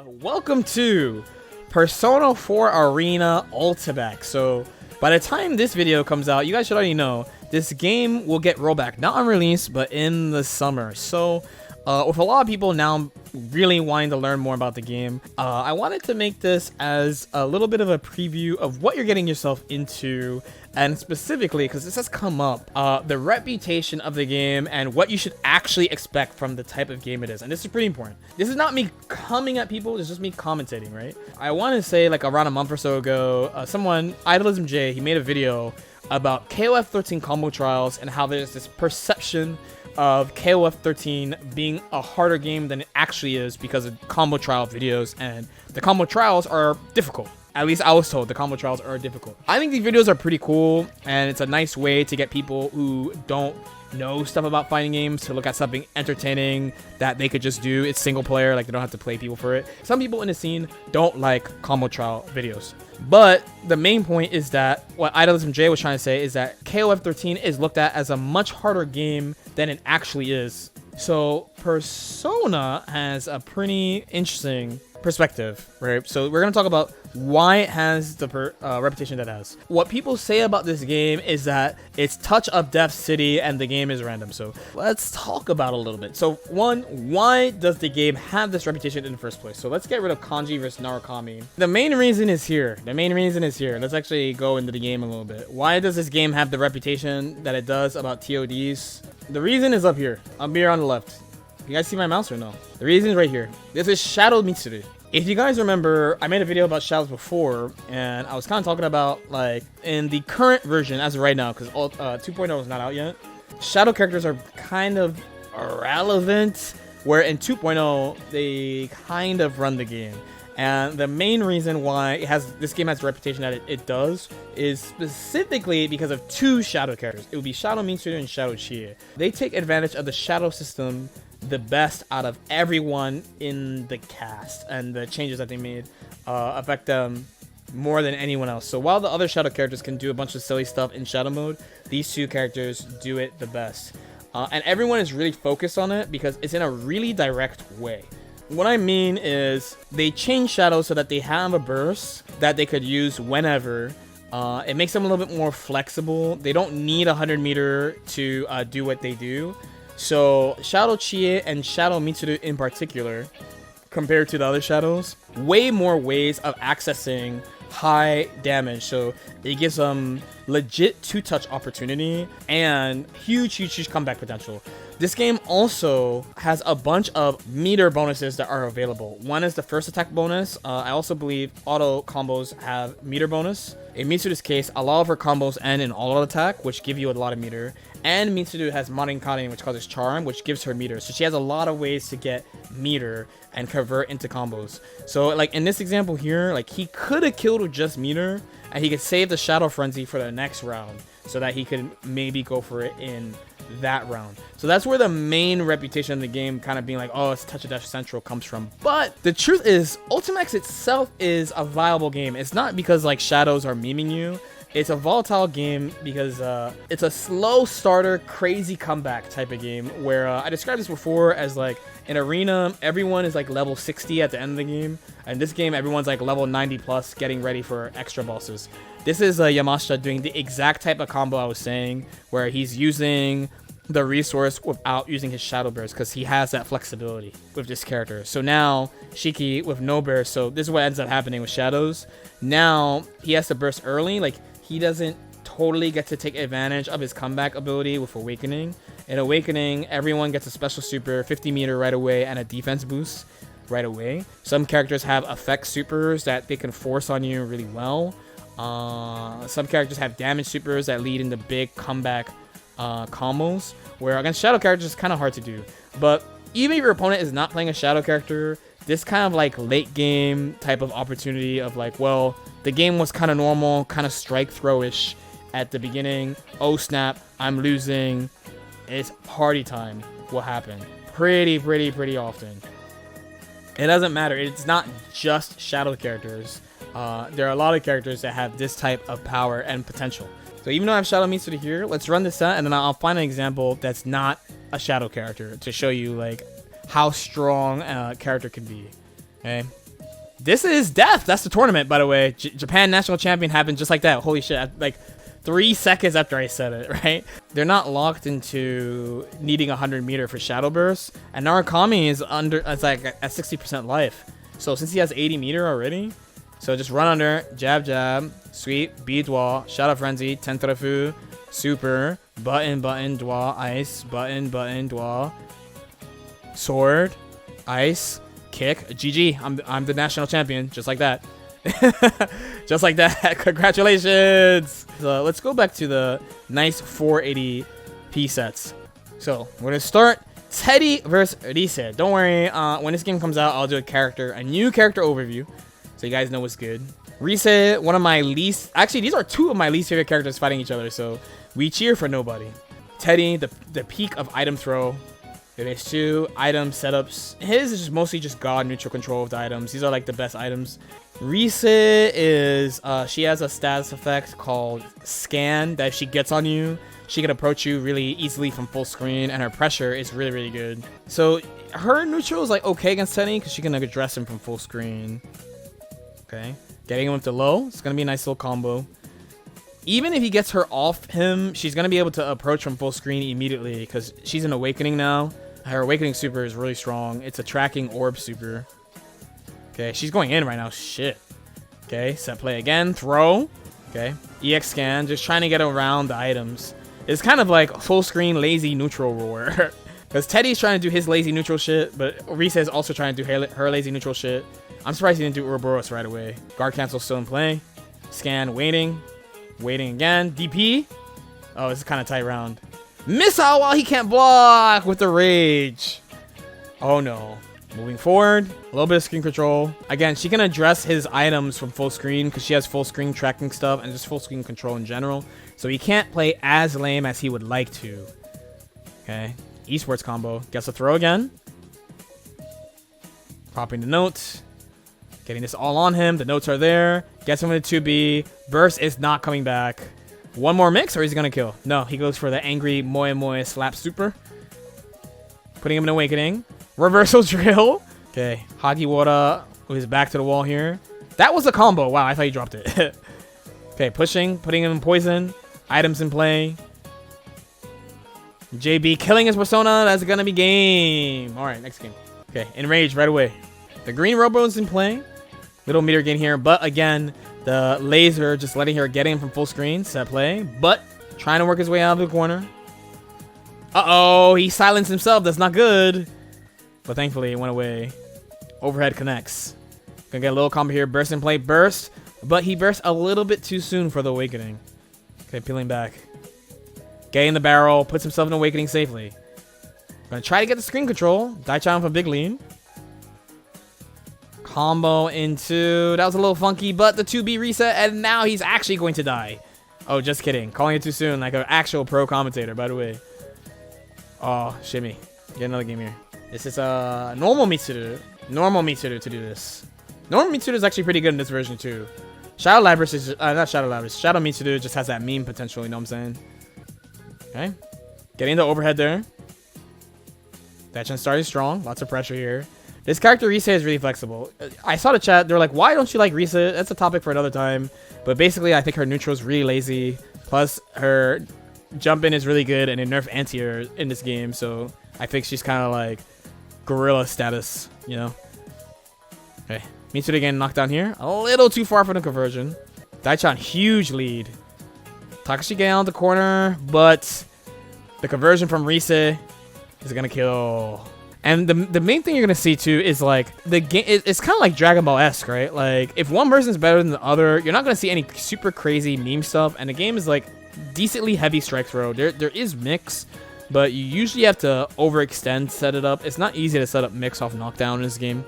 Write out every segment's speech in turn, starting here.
Welcome to Persona 4 Arena Ultimax. So by the time this video comes out, you guys should already know this game will get rollback, not on release, but in the summer. So with a lot of people now really wanting to learn more about the game, I wanted to make this as a little bit of a preview of what you're getting yourself into, and specifically, because this has come up, the reputation of the game and what you should actually expect from the type of game it is. And this is pretty important. This is not me coming at people, it's just me commentating, right? I want to say, like, around a month or so ago, someone, Idolism J, he made a video about KOF 13 combo trials and how there's this perception of KOF 13 being a harder game than it actually is because of combo trial videos, and the combo trials are difficult. At least I was told the combo trials are difficult. I think these videos are pretty cool, and it's a nice way to get people who don't know stuff about fighting games to look at something entertaining that they could just do. It's single player, like they don't have to play people for it. Some people in the scene don't like combo trial videos. But the main point is that what Idolism J was trying to say is that KOF 13 is looked at as a much harder game than it actually is. So Persona has a pretty interesting perspective, right? So we're going to talk about why it has the reputation that it has. What people say about this game is that it's touch of Death City and the game is random. So let's talk about it a little bit. So one, why does the game have this reputation in the first place? So let's get rid of Kanji versus Narukami. The main reason is here. Let's actually go into the game a little bit. Why does this game have the reputation that it does about TODs? The reason is up here on the left. You guys see my mouse or no? The reason is right here. This is Shadow Mitsuru. If you guys remember, I made a video about shadows before, and I was kind of talking about, like, in the current version as of right now, because 2.0 is not out yet, shadow characters are kind of irrelevant, where in 2.0 they kind of run the game. And the main reason why this game has the reputation that it does is specifically because of two shadow characters. It would be Shadow Mitsuru and Shadow Chie. They take advantage of the shadow system the best out of everyone in the cast, and the changes that they made affect them more than anyone else. So while the other shadow characters can do a bunch of silly stuff in shadow mode, these two characters do it the best. And everyone is really focused on it because it's in a really direct way. What I mean is they change shadows so that they have a burst that they could use whenever. It makes them a little bit more flexible. They don't need 100 meter to do what they do. So Shadow Chie and Shadow Mitsuru in particular, compared to the other shadows, way more ways of accessing high damage. So it gives them legit two-touch opportunity and huge comeback potential. This game also has a bunch of meter bonuses that are available. One is the first attack bonus. I also believe auto combos have meter bonus. In Mitsuru's case, a lot of her combos end in auto attack, which give you a lot of meter. And Mitsuru has Marinkanen, which causes charm, which gives her meter. So she has a lot of ways to get meter and convert into combos. So like in this example here, like he could have killed with just meter, and he could save the Shadow Frenzy for the next round so that he could maybe go for it in that round. So that's where the main reputation of the game kind of being like, oh, it's touch of death central comes from. But the truth is, Ultimax itself is a viable game. It's not because like shadows are memeing you. It's a volatile game because it's a slow starter, crazy comeback type of game where I described this before as like in Arena, everyone is like level 60 at the end of the game. And this game, everyone's like level 90 plus getting ready for extra bosses. This is Yamashita doing the exact type of combo I was saying, where he's using the resource without using his shadow burst because he has that flexibility with this character. So now Shiki with no burst, so this is what ends up happening with shadows. Now he has to burst early, like he doesn't totally get to take advantage of his comeback ability with Awakening. In Awakening, everyone gets a special super 50 meter right away and a defense boost right away. Some characters have effect supers that they can force on you really well. Some characters have damage supers that lead into big comeback combos, where against shadow characters it's kind of hard to do. But even if your opponent is not playing a shadow character, this kind of like late game type of opportunity of like, well, the game was kind of normal, kind of strike throw-ish at the beginning. Oh snap, I'm losing. It's party time will happen pretty often. It doesn't matter. It's not just shadow characters. There are a lot of characters that have this type of power and potential. So even though I have Shadow Mitsuru here, let's run this set, and then I'll find an example that's not a shadow character to show you like how strong a character can be. Okay, This is death. That's the tournament, by the way. Japan national champion happened just like that. Holy shit. Like 3 seconds after I said it, right? They're not locked into needing 100 meter for Shadow Burst. And Narukami is it's like at 60% life. So since he has 80 meter already, so just run under, jab, jab, sweep, bead wall, Shadow Frenzy, Tentarafu, super, button, dwa, ice, button, dwa, sword, ice, kick, GG. I'm the national champion, just like that. Just like that. Congratulations. So let's go back to the nice 480p sets. So we're gonna start Teddy versus Rise. Don't worry, when this game comes out, I'll do a new character overview, so you guys know what's good. Rise, one of my least, actually these are 2 of my least favorite characters fighting each other, so we cheer for nobody. Teddy, the peak of item throw. There's 2 item setups. His is mostly just god neutral control of the items. These are like the best items. Rise is, she has a status effect called Scan that if she gets on you, she can approach you really easily from full screen, and her pressure is really, really good. So her neutral is like okay against Teddy because she can address him from full screen. Okay, getting him with the low, it's gonna be a nice little combo. Even if he gets her off him, she's gonna be able to approach from full screen immediately because she's an awakening now. Her awakening super is really strong. It's a tracking orb super. Okay, she's going in right now. Shit. Okay, set play again. Throw. Okay, EX scan. Just trying to get around the items. It's kind of like full screen lazy neutral roar. Because Teddy's trying to do his lazy neutral shit, but Rise is also trying to do her lazy neutral shit. I'm surprised he didn't do Ouroboros right away. Guard cancel still in play. Scan, waiting. Waiting again. DP. Oh, this is kind of tight round. Missile while he can't block with the rage. Oh no. Moving forward, a little bit of screen control. Again, she can address his items from full screen because she has full screen tracking stuff and just full screen control in general. So he can't play as lame as he would like to. Okay. Esports combo. Gets a throw again. Popping the note. Getting this all on him. The notes are there. Gets him with a 2B. Burst is not coming back. One more mix or he's gonna kill? No, he goes for the angry Moe Moe slap super. Putting him in awakening. Reversal drill. Okay, Hagiwara with his back to the wall here. That was a combo. Wow, I thought he dropped it. Okay, pushing, putting him in poison. Items in play. JB killing his persona. That's gonna be game. All right, next game. Okay, enrage right away. The green Robo's in play. Little meter gain here, but again, the laser just letting her get him from full screen. Set play, but trying to work his way out of the corner. Uh-oh, he silenced himself. That's not good. But thankfully, it went away. Overhead connects. Gonna get a little combo here. Burst in play. Burst. But he burst a little bit too soon for the awakening. Okay, peeling back. Getting the barrel. Puts himself in awakening safely. Gonna try to get the screen control. Dai-chan with a big lead. Combo into... That was a little funky, but the 2B reset, and now he's actually going to die. Oh, just kidding. Calling it too soon, like an actual pro commentator, by the way. Oh, shimmy. Get another game here. This is a normal Mitsuru. Normal Mitsuru to do this. Normal Mitsuru is actually pretty good in this version too. Shadow Labyrinth is not Shadow Labyrinth. Shadow Mitsuru just has that meme potential. You know what I'm saying? Okay, getting the overhead there. Dai-chan starting strong. Lots of pressure here. This character Rise is really flexible. I saw the chat. They're like, "Why don't you like Rise?" That's a topic for another time. But basically, I think her neutral is really lazy. Plus, her jump in is really good, and they nerf anti-air in this game. So I think she's kind of like gorilla status, you know. Okay, Mitsuru again knocked down here. A little too far for the conversion. Dai-chan, huge lead. Takashi getting out the corner, but the conversion from Rise is gonna kill. And the main thing you're gonna see too is like the game. It's kind of like Dragon Ball-esque, right? Like if one person's better than the other, you're not gonna see any super crazy meme stuff. And the game is like decently heavy strike throw. There is mix. But you usually have to overextend set it up. It's not easy to set up mix off knockdown in this game.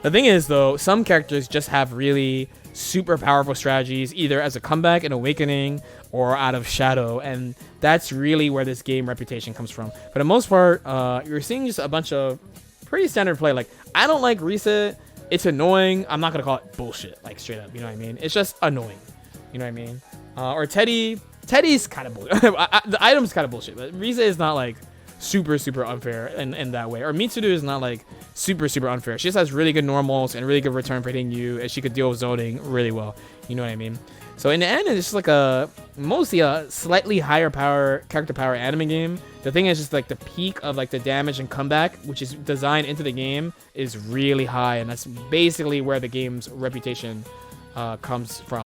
The thing is, though, some characters just have really super powerful strategies, either as a comeback in Awakening or out of Shadow. And that's really where this game reputation comes from. For the most part, you're seeing just a bunch of pretty standard play. Like, I don't like Reset. It's annoying. I'm not going to call it bullshit, like straight up. You know what I mean? It's just annoying. You know what I mean? Or Teddy. Teddy's kind of bullshit. The item's kind of bullshit, but Rise is not like super unfair in that way. Or Mitsuru is not like super unfair. She just has really good normals and really good return for hitting you, and she could deal with zoning really well. You know what I mean? So in the end, it's just like mostly a slightly higher character power anime game. The thing is just like the peak of like the damage and comeback, which is designed into the game, is really high, and that's basically where the game's reputation comes from.